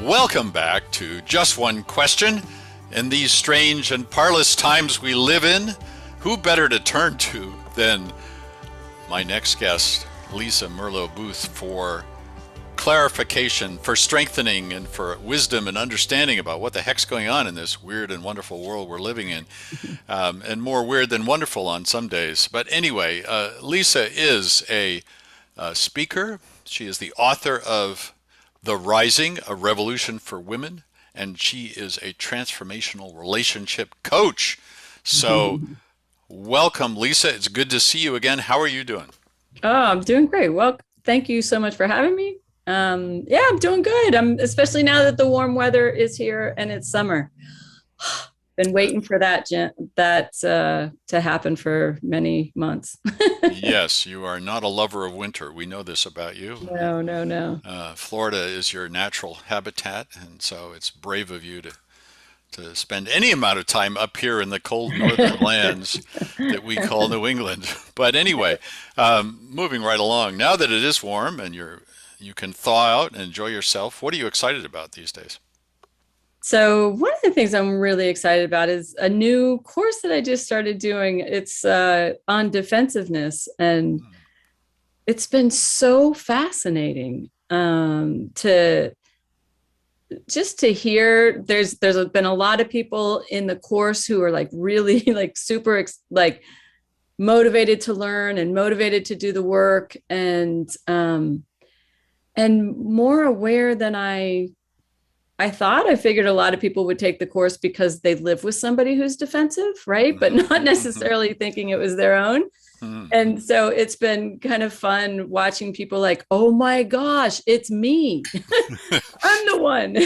Welcome back to Just One Question. In these strange and parlous times we live in, who better to turn to than my next guest, Lisa Merlo-Booth, for clarification, for strengthening, and for wisdom and understanding about what the heck's going on in this weird and wonderful world we're living in, and more weird than wonderful on some days. But anyway, Lisa is a speaker. She is the author of The Rising, A Revolution for Women, and she is a transformational relationship coach. So welcome, Lisa. It's good to see you again. How are you doing? Oh, I'm doing great. Well, thank you so much for having me. Yeah, I'm doing good. I'm especially now that the warm weather is here and it's summer. Been waiting for that to happen for many months. Yes, you are not a lover of winter. We know this about you. No, no, no. Florida is your natural habitat, and so it's brave of you to spend any amount of time up here in the cold northern lands that we call New England. But anyway, moving right along. Now that it is warm and you can thaw out and enjoy yourself, what are you excited about these days? So one of the things I'm really excited about is a new course that I just started doing. It's on defensiveness, and it's been so fascinating to just to hear. There's been a lot of people in the course who are like really like super like motivated to learn and motivated to do the work, and more aware than I thought. I figured a lot of people would take the course because they live with somebody who's defensive, right? But not necessarily thinking it was their own. And so it's been kind of fun watching people like, oh my gosh, it's me. I'm the one.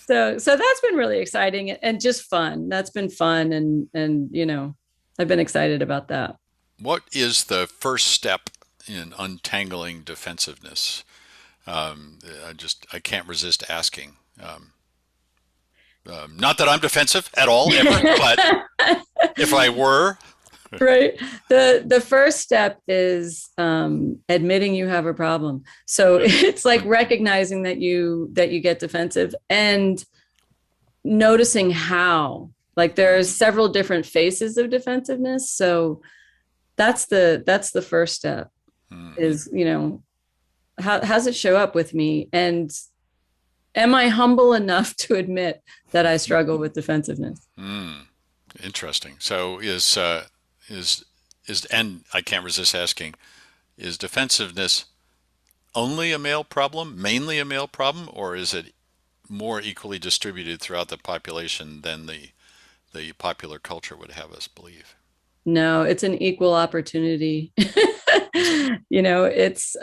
So that's been really exciting and just fun. That's been fun, and I've been excited about that. What is the first step in untangling defensiveness? I can't resist asking. Not that I'm defensive at all, ever, but if I were, Right. The first step is admitting you have a problem. So it's like recognizing that you get defensive and noticing how. Like there are several different phases of defensiveness. So that's the first step is, how's it show up with me? And am I humble enough to admit that I struggle with defensiveness? interesting. So and I can't resist asking, is defensiveness only a male problem, mainly a male problem, or is it more equally distributed throughout the population than the popular culture would have us believe? No, it's an equal opportunity. Is it? It's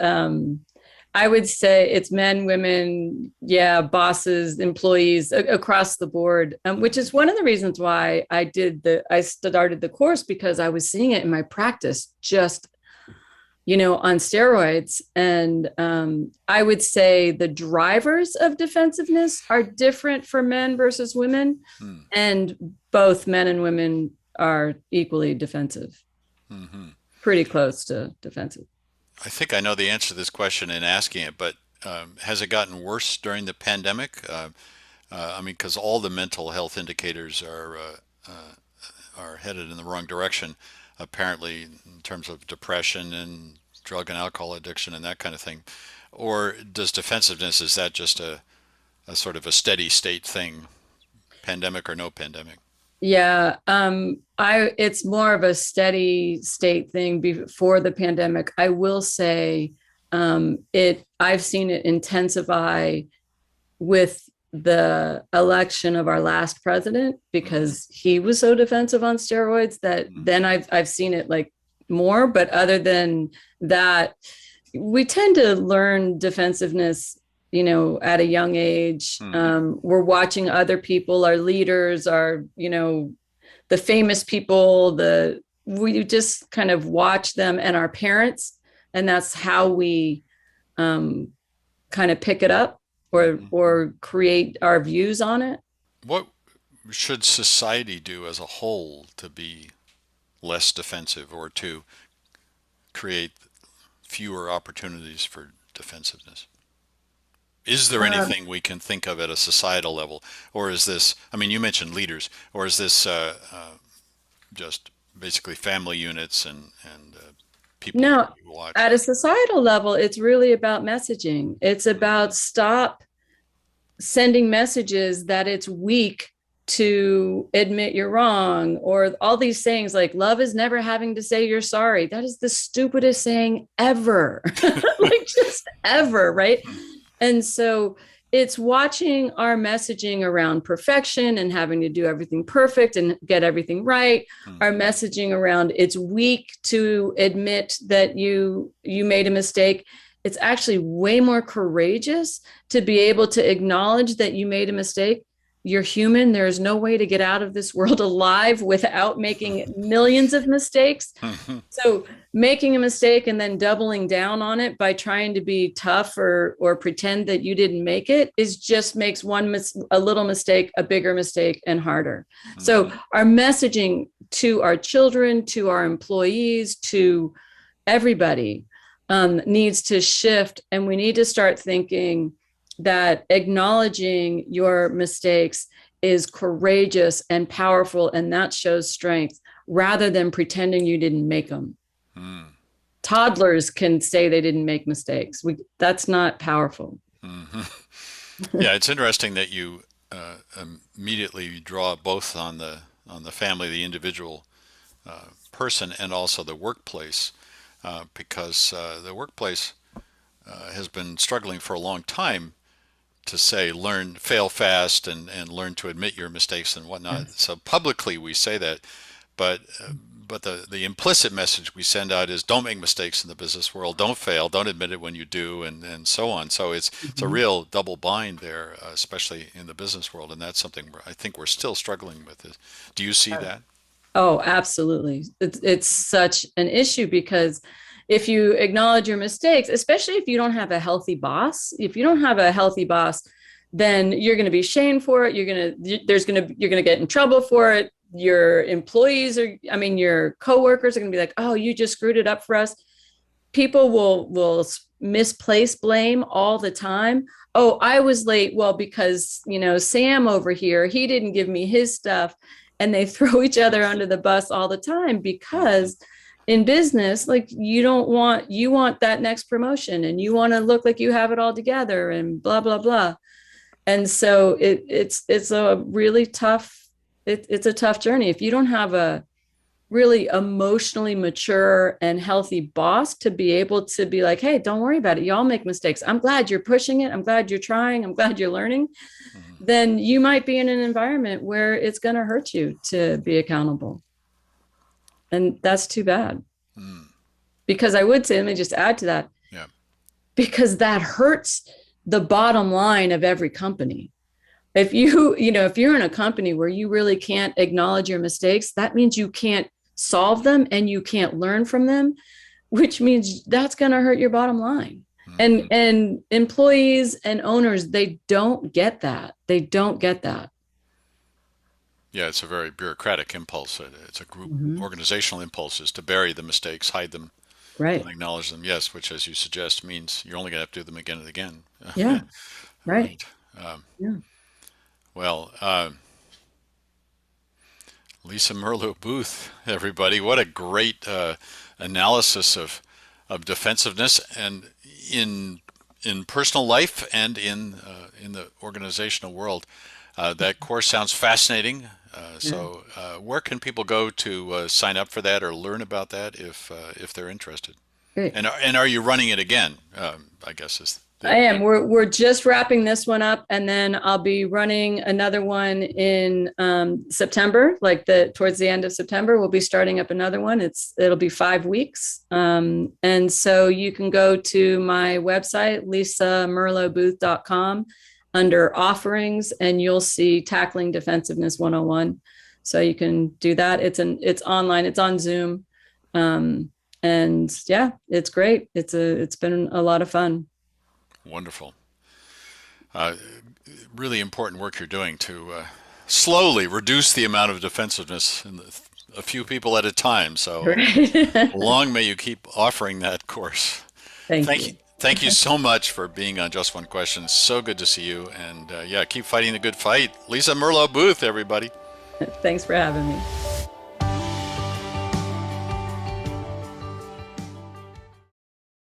I would say it's men, women, yeah, bosses, employees across the board, which is one of the reasons why I started the course, because I was seeing it in my practice just on steroids. And I would say the drivers of defensiveness are different for men versus women, Hmm. and both men and women are equally defensive, Hmm. pretty close to defensive. I think I know the answer to this question in asking it, but has it gotten worse during the pandemic? I mean, because all the mental health indicators are headed in the wrong direction, apparently, in terms of depression and drug and alcohol addiction and that kind of thing. Or does defensiveness, is that just a sort of a steady state thing, pandemic or no pandemic? Yeah, I it's more of a steady state thing before the pandemic. I will say, I've seen it intensify with the election of our last president, because he was so defensive on steroids that then I've seen it like more. But other than that, we tend to learn defensiveness, at a young age. Mm-hmm. We're watching other people, our leaders, our, the famous people, we just kind of watch them, and our parents, and that's how we kind of pick it up or Mm-hmm. create our views on it. What should society do as a whole to be less defensive or to create fewer opportunities for defensiveness? Is there anything we can think of at a societal level? Or is this, I mean, you mentioned leaders, or is this just basically family units and people No, you watch? at a societal level, it's really about messaging. It's about stop sending messages that it's weak to admit you're wrong, or all these sayings like love is never having to say you're sorry. That is the stupidest saying ever. Like just ever, right? And so it's watching our messaging around perfection and having to do everything perfect and get everything right. Hmm. Our messaging around it's weak to admit that you made a mistake. It's actually way more courageous to be able to acknowledge that you made a mistake. You're human. There is no way to get out of this world alive without making millions of mistakes. So making a mistake and then doubling down on it by trying to be tough or pretend that you didn't make it is just makes a little mistake a bigger mistake and harder. So our messaging to our children, to our employees, to everybody needs to shift, and we need to start thinking that acknowledging your mistakes is courageous and powerful, and that shows strength rather than pretending you didn't make them. Mm. Toddlers can say they didn't make mistakes. That's not powerful. Yeah, it's interesting that you immediately draw both on the family, the individual person, and also the workplace, because the workplace has been struggling for a long time to say learn, fail fast, and learn to admit your mistakes and whatnot. Yes. So publicly we say that, but the implicit message we send out is don't make mistakes in the business world, don't fail, don't admit it when you do, and so on. So it's a real double bind there, especially in the business world, and that's something I think we're still struggling with. Do you see that? Oh, absolutely. It's such an issue because if you acknowledge your mistakes, especially if you don't have a healthy boss, if you don't have a healthy boss, then you're going to be shamed for it. You're going to get in trouble for it. Your employees your coworkers are going to be like, oh, you just screwed it up for us. People will misplace blame all the time. Oh, I was late. Well, because, Sam over here, he didn't give me his stuff. And they throw each other under the bus all the time because in business, like you want that next promotion and you want to look like you have it all together and blah, blah, blah. And so it's a really tough, it's a tough journey. If you don't have a really emotionally mature and healthy boss to be able to be like, hey, don't worry about it. Y'all make mistakes. I'm glad you're pushing it. I'm glad you're trying. I'm glad you're learning. Then you might be in an environment where it's going to hurt you to be accountable. And that's too bad. Because I would say, let me just add to that. Yeah. Because that hurts the bottom line of every company. If you're in a company where you really can't acknowledge your mistakes, that means you can't solve them and you can't learn from them, which means that's going to hurt your bottom line. And employees and owners, they don't get that. They don't get that. Yeah, it's a very bureaucratic impulse. It's a group organizational impulse is to bury the mistakes, hide them, Right. don't acknowledge them. Yes, which, as you suggest, means you're only going to have to do them again and again. Yeah. Right. Right. Um, Yeah. well, Lisa Merlo-Booth, everybody, what a great analysis of defensiveness and in personal life and in the organizational world. That course sounds fascinating. So, where can people go to sign up for that or learn about that if they're interested? Great. And are you running it again? I guess is I am. We're just wrapping this one up, and then I'll be running another one in September, towards the end of September. We'll be starting up another one. It'll be 5 weeks, and so you can go to my website lisamerlobooth.com under offerings, and you'll see Tackling Defensiveness 101. So you can do that. It's online. It's on Zoom, and yeah, it's great. It's been a lot of fun. Wonderful. Really important work you're doing to slowly reduce the amount of defensiveness in a few people at a time. So Right. long may you keep offering that course. Thank you. Thank you so much for being on Just One Question. So good to see you. And yeah, keep fighting the good fight. Lisa Merlo-Booth, everybody. Thanks for having me.